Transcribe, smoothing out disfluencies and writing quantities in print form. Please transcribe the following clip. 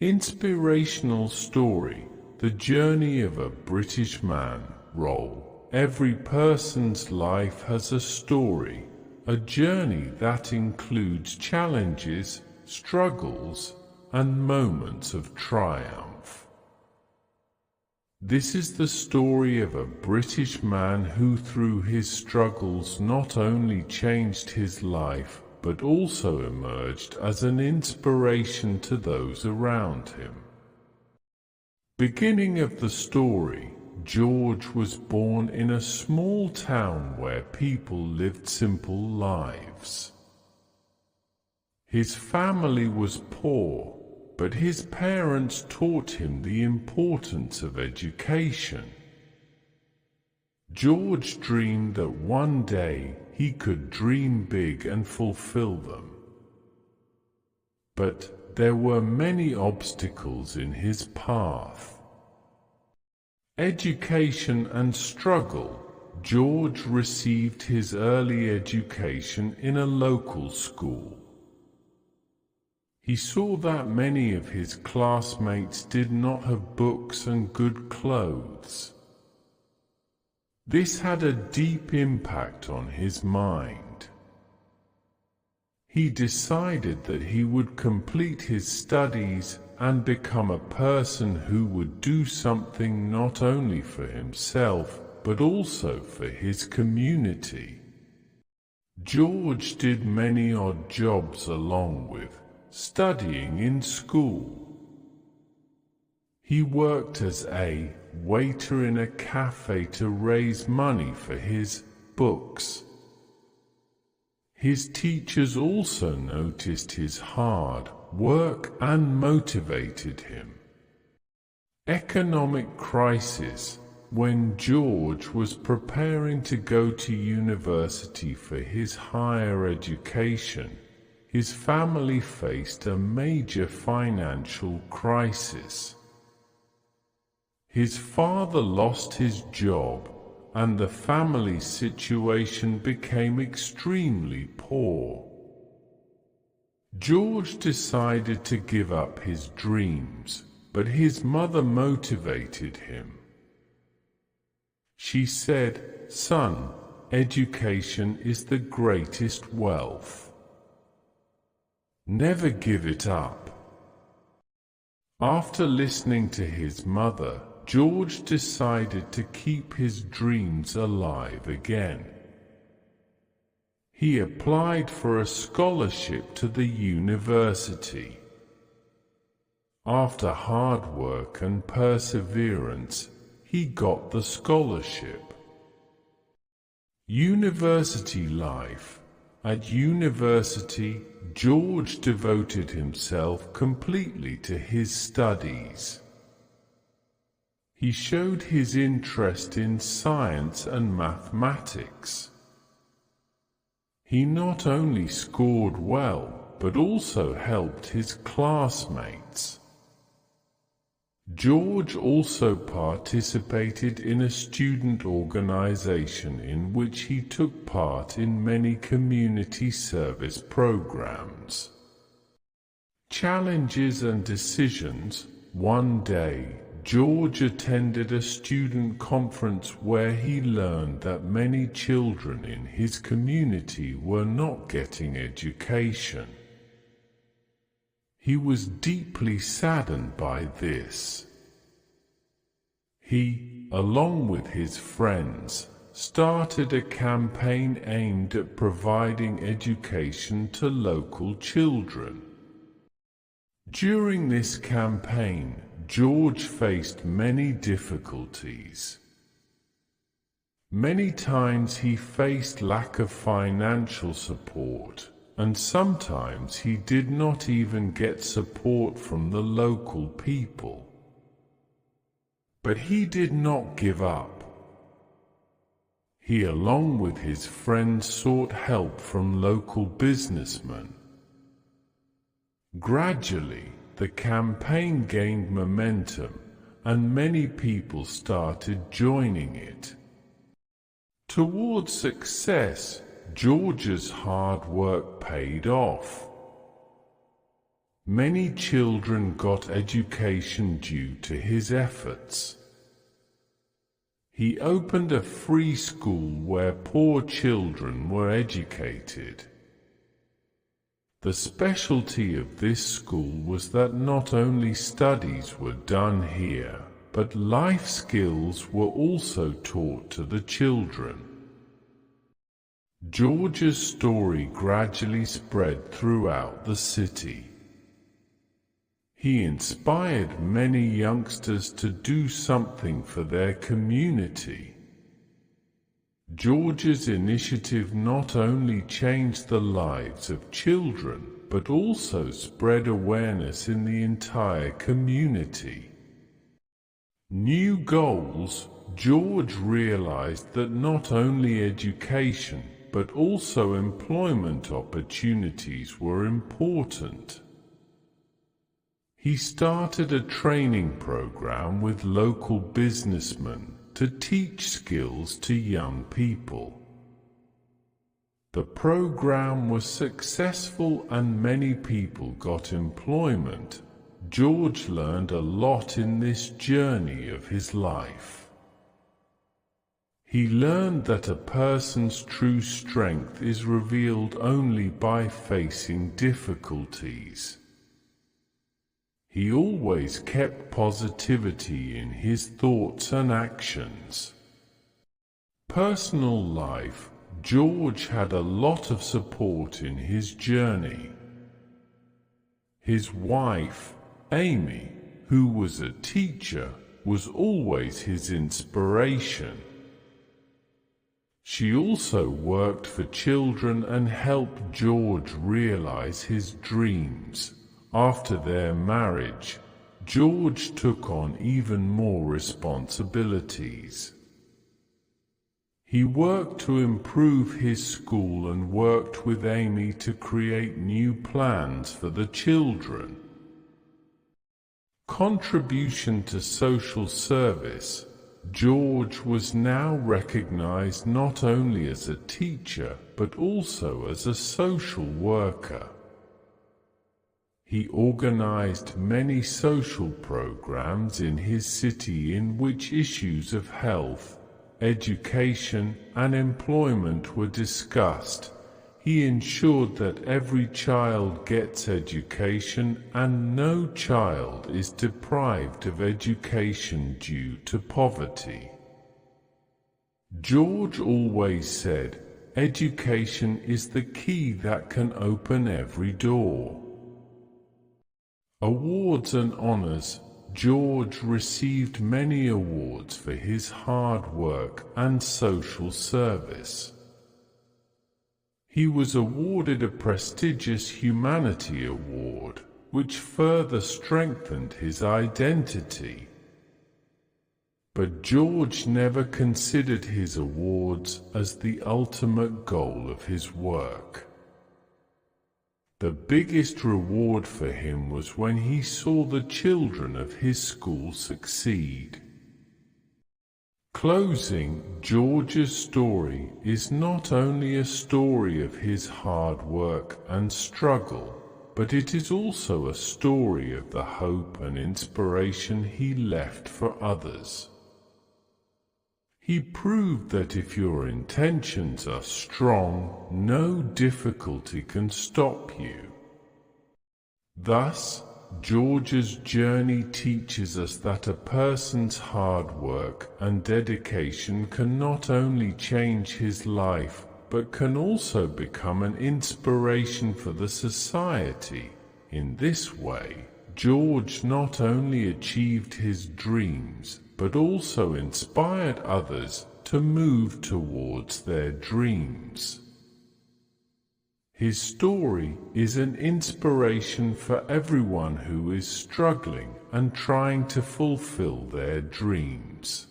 Inspirational story, the journey of a British man. Role. Every person's life has a story, a journey that includes challenges, struggles, and moments of triumph. This is the story of a British man who through his struggles not only changed his life, but also emerged as an inspiration to those around him. Beginning of the story, George was born in a small town where people lived simple lives. His family was poor, but his parents taught him the importance of education. George dreamed that one day he could dream big and fulfill them. But there were many obstacles in his path. Education and struggle. George received his early education in a local school. He saw that many of his classmates did not have books and good clothes. This had a deep impact on his mind. He decided that he would complete his studies and become a person who would do something not only for himself, but also for his community. George did many odd jobs along with studying in school. He worked as a waiter in a cafe to raise money for his books. His teachers also noticed his hard work and motivated him. Economic crisis. When George was preparing to go to university for his higher education, his family faced a major financial crisis. His father lost his job, and the family's situation became extremely poor. George decided to give up his dreams, but his mother motivated him. She said, "Son, education is the greatest wealth. Never give it up." After listening to his mother, George decided to keep his dreams alive again. He applied for a scholarship to the university. After hard work and perseverance, he got the scholarship. University life. At university, George devoted himself completely to his studies. He showed his interest in science and mathematics. He not only scored well, but also helped his classmates. George also participated in a student organization in which he took part in many community service programs. Challenges and decisions. One day, George attended a student conference where he learned that many children in his community were not getting education. He was deeply saddened by this. He, along with his friends, started a campaign aimed at providing education to local children. During this campaign, George faced many difficulties. Many times he faced lack of financial support, and sometimes he did not even get support from the local people. But he did not give up. He, along with his friends, sought help from local businessmen. Gradually, the campaign gained momentum, and many people started joining it. Towards success, George's hard work paid off. Many children got education due to his efforts. He opened a free school where poor children were educated. The specialty of this school was that not only studies were done here, but life skills were also taught to the children. George's story gradually spread throughout the city. He inspired many youngsters to do something for their community. George's initiative not only changed the lives of children, but also spread awareness in the entire community. New goals. George realized that not only education, but also employment opportunities were important. He started a training program with local businessmen to teach skills to young people. The program was successful and many people got employment. George learned a lot in this journey of his life. He learned that a person's true strength is revealed only by facing difficulties. He always kept positivity in his thoughts and actions. Personal life. George had a lot of support in his journey. His wife, Amy, who was a teacher, was always his inspiration. She also worked for children and helped George realize his dreams. After their marriage, George took on even more responsibilities. He worked to improve his school and worked with Amy to create new plans for the children. Contribution to social service. George was now recognized not only as a teacher, but also as a social worker. He organized many social programs in his city in which issues of health, education, and employment were discussed. He ensured that every child gets education and no child is deprived of education due to poverty. George always said, "Education is the key that can open every door." Awards and honors. George received many awards for his hard work and social service. He was awarded a prestigious Humanity Award, which further strengthened his identity. But George never considered his awards as the ultimate goal of his work. The biggest reward for him was when he saw the children of his school succeed. Closing. George's story is not only a story of his hard work and struggle, but it is also a story of the hope and inspiration he left for others. He proved that if your intentions are strong, no difficulty can stop you. Thus, George's journey teaches us that a person's hard work and dedication can not only change his life, but can also become an inspiration for the society. In this way, George not only achieved his dreams, but also inspired others to move towards their dreams. His story is an inspiration for everyone who is struggling and trying to fulfill their dreams.